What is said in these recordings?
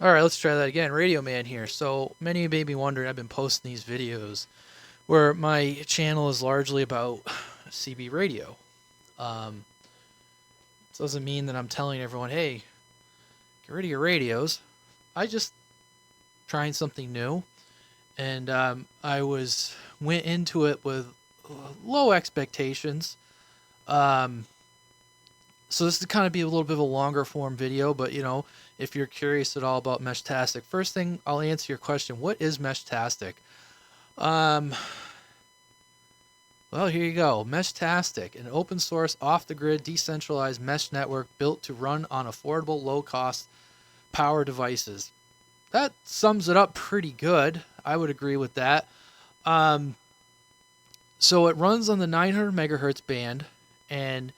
All right, let's try that again. Radio Man here. So many of you may be wondering, I've been posting these videos where my channel is largely about CB radio. Um, doesn't mean that I'm telling everyone, hey, get rid of your radios. I just trying something new, and I went into it with low expectations. Um, so this is kind of be a little bit of a longer form video, but if you're curious at all about Meshtastic, first thing I'll answer your question: what is Meshtastic? Um, well, here you go. Meshtastic, an open source, off the grid, decentralized mesh network built to run on affordable, low cost power devices. That sums it up pretty good. I would agree with that. Um, so it runs on the 900 megahertz band, and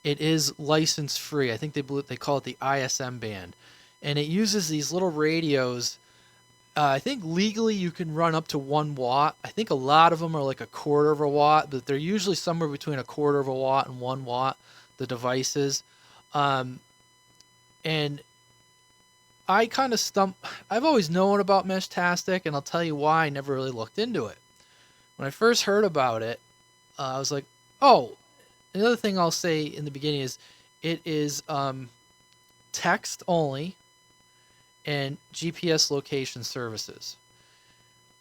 it is license free. I think they call it the ISM band, and it uses these little radios. I think legally you can run up to 1 watt. I think a lot of them are like a quarter of a watt, but they're usually somewhere between a quarter of a watt and 1 watt. The devices, um, and I kind of stump. I've always known about Meshtastic, and I'll tell you why I never really looked into it. When I first heard about it, I was like, "Oh." Another thing I'll say in the beginning is, it is text only and GPS location services.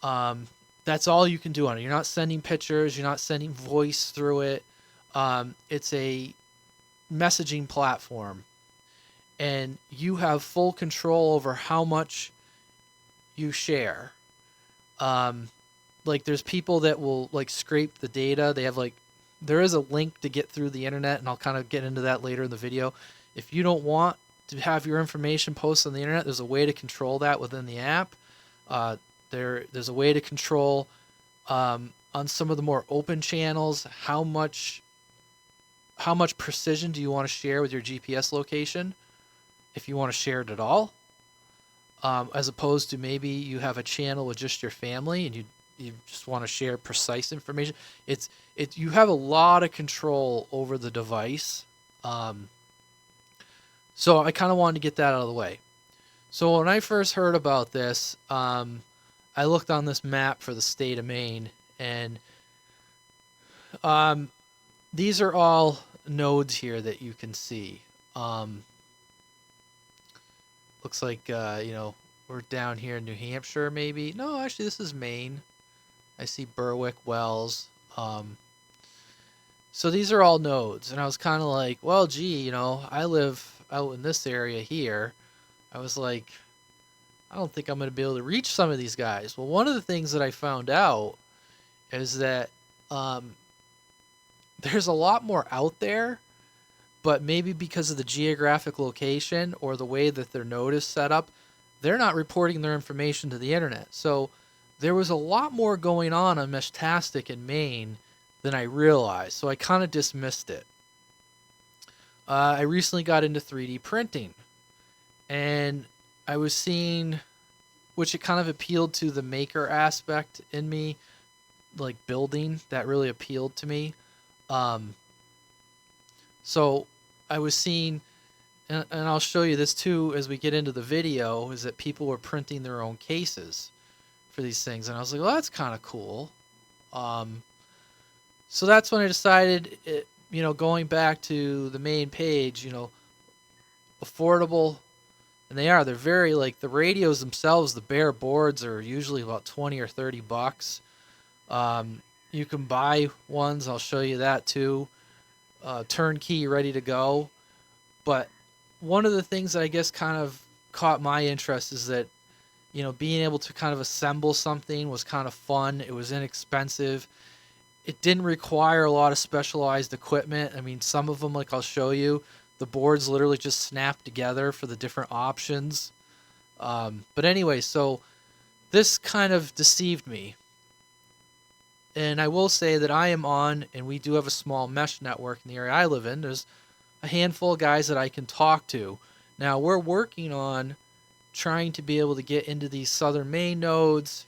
That's all you can do on it. You're not sending pictures. You're not sending voice through it. It's a messaging platform, and you have full control over how much you share. Um, like there's people that will like scrape the data. They have like there is a link to get through the internet, and I'll kind of get into that later in the video. If you don't want to have your information posted on the internet, there's a way to control that within the app. There's a way to control on some of the more open channels how much precision do you want to share with your GPS location, if you want to share it at all, as opposed to maybe you have a channel with just your family and you just want to share precise information. You have a lot of control over the device. So I kind of wanted to get that out of the way. So when I first heard about this, I looked on this map for the state of Maine, and these are all nodes here that you can see. Looks like we're down here in New Hampshire, maybe. No, actually, this is Maine. I see Berwick, Wells. So these are all nodes, and I was kind of like, well, gee, I live out in this area here. I was like, I don't think I'm going to be able to reach some of these guys. Well, one of the things that I found out is that there's a lot more out there, but maybe because of the geographic location or the way that their node is set up, they're not reporting their information to the internet. So there was a lot more going on Meshtastic in Maine than I realized, so I kind of dismissed it. I recently got into 3D printing, and I was seeing, which it kind of appealed to the maker aspect in me, like building, that really appealed to me. So I was seeing, and I'll show you this too as we get into the video, is that people were printing their own cases for these things, and I was like, well, that's kind of cool. So that's when I decided, going back to the main page, affordable, and they're very, like, the radios themselves, the bare boards are usually about 20 or 30 bucks. You can buy ones, I'll show you that too, turnkey, ready to go. But one of the things that I guess kind of caught my interest is that, being able to kind of assemble something was kind of fun. It was inexpensive. It didn't require a lot of specialized equipment. I mean, some of them, like I'll show you, the boards literally just snap together for the different options. But anyway, so this kind of deceived me. And I will say that I am on, and we do have a small mesh network in the area I live in. There's a handful of guys that I can talk to. Now, we're working on trying to be able to get into these southern Maine nodes.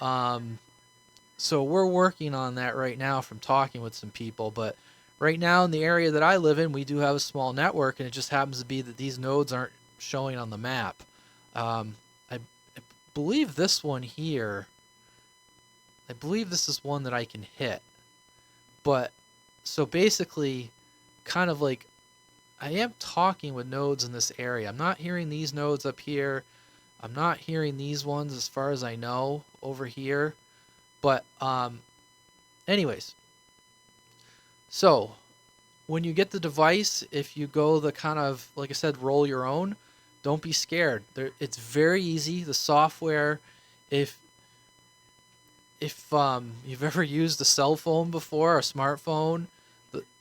So we're working on that right now from talking with some people. But right now in the area that I live in, we do have a small network, and it just happens to be that these nodes aren't showing on the map. I believe this one here, I believe this is one that I can hit. But so basically, kind of like I am talking with nodes in this area. I'm not hearing these nodes up here. I'm not hearing these ones as far as I know over here. But anyways, so when you get the device, if you go the kind of, like I said, roll your own, don't be scared. It's very easy. The software, if you've ever used a cell phone before, a smartphone,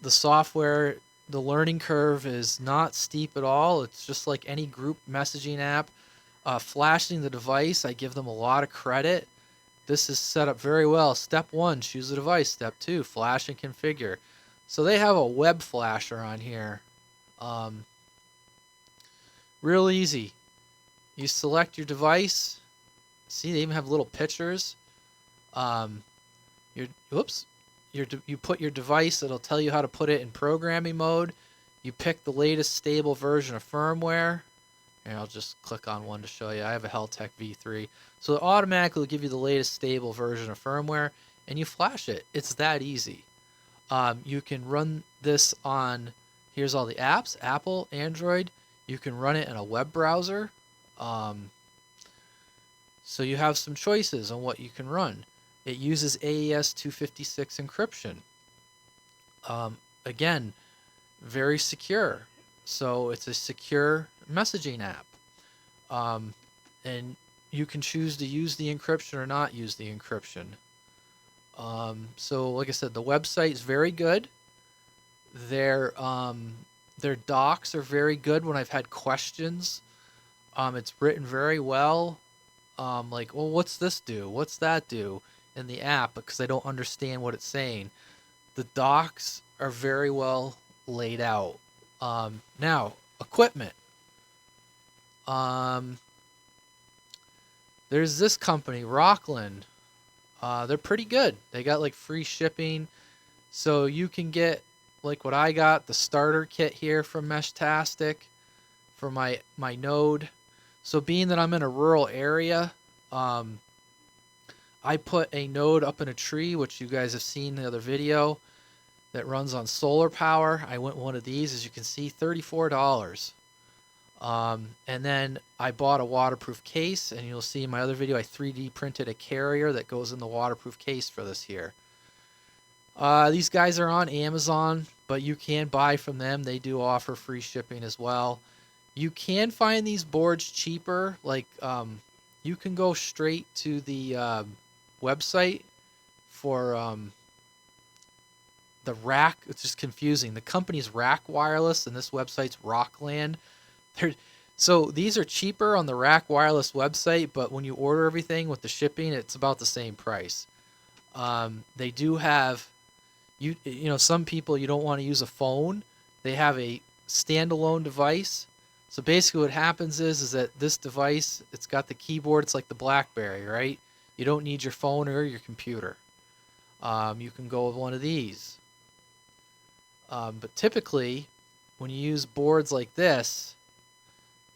the software, the learning curve is not steep at all. It's just like any group messaging app. Flashing the device, I give them a lot of credit. This is set up very well. Step 1, choose the device. Step 2, flash and configure. So they have a web flasher on here. Real easy. You select your device. See, they even have little pictures. You put your device. It'll tell you how to put it in programming mode. You pick the latest stable version of firmware. And I'll just click on one to show you. I have a Heltec V3. So it automatically will give you the latest stable version of firmware, and you flash it. It's that easy. You can run this on, here's all the apps, Apple, Android. You can run it in a web browser. So you have some choices on what you can run. It uses AES 256 encryption. Again, very secure. So it's a secure messaging app. And you can choose to use the encryption or not use the encryption. So like I said, the website is very good. Their docs are very good when I've had questions. It's written very well. Like, well, what's this do? What's that do in the app? Because I don't understand what it's saying. The docs are very well laid out. Now, equipment. There's this company, Rockland. They're pretty good. They got like free shipping. So you can get like what I got, the starter kit here from Meshtastic for my node. So being that I'm in a rural area, I put a node up in a tree, which you guys have seen in the other video, that runs on solar power. I went one of these, as you can see, $34. And then I bought a waterproof case, and you'll see in my other video I 3D printed a carrier that goes in the waterproof case for this here. These guys are on Amazon, but you can buy from them. They do offer free shipping as well. You can find these boards cheaper. Like you can go straight to the website for the Rack. It's just confusing. The company's Rack Wireless, and this website's Rockland. So these are cheaper on the Rack Wireless website, but when you order everything with the shipping, it's about the same price. They do have, you know, some people, you don't want to use a phone. They have a standalone device. So basically what happens is that this device, it's got the keyboard. It's like the BlackBerry, right? You don't need your phone or your computer. You can go with one of these. But typically, when you use boards like this,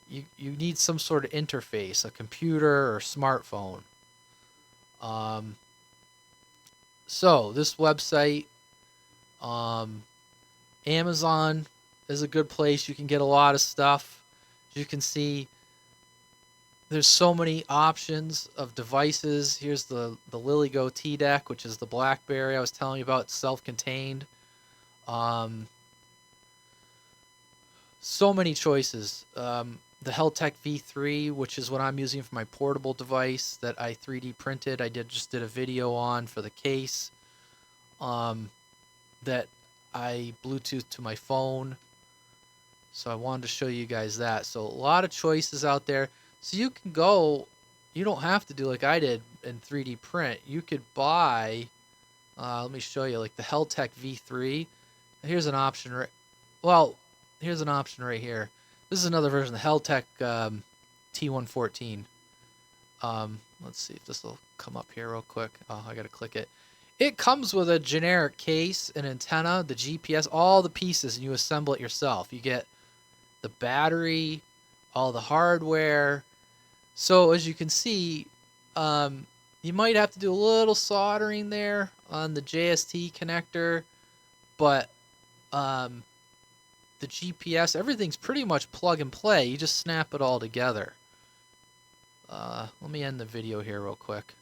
you need some sort of interface, a computer or smartphone. So this website, Amazon is a good place. You can get a lot of stuff. As you can see, there's so many options of devices. Here's the LilyGo T-Deck, which is the BlackBerry I was telling you about, self-contained. So many choices. The Heltec V3, which is what I'm using for my portable device that I 3D printed. I just did a video on for the case that I Bluetooth to my phone. So I wanted to show you guys that. So a lot of choices out there. So you can go, you don't have to do like I did and 3D print. You could buy, let me show you, like the Heltec V3. Here's an option, here's an option right here. This is another version, the Heltec T114. Let's see if this will come up here real quick. Oh, I gotta click it. It comes with a generic case, an antenna, the GPS, all the pieces, and you assemble it yourself. You get the battery, all the hardware, So as you can see, you might have to do a little soldering there on the JST connector, but um, the GPS, everything's pretty much plug and play. You just snap it all together. Let me end the video here real quick.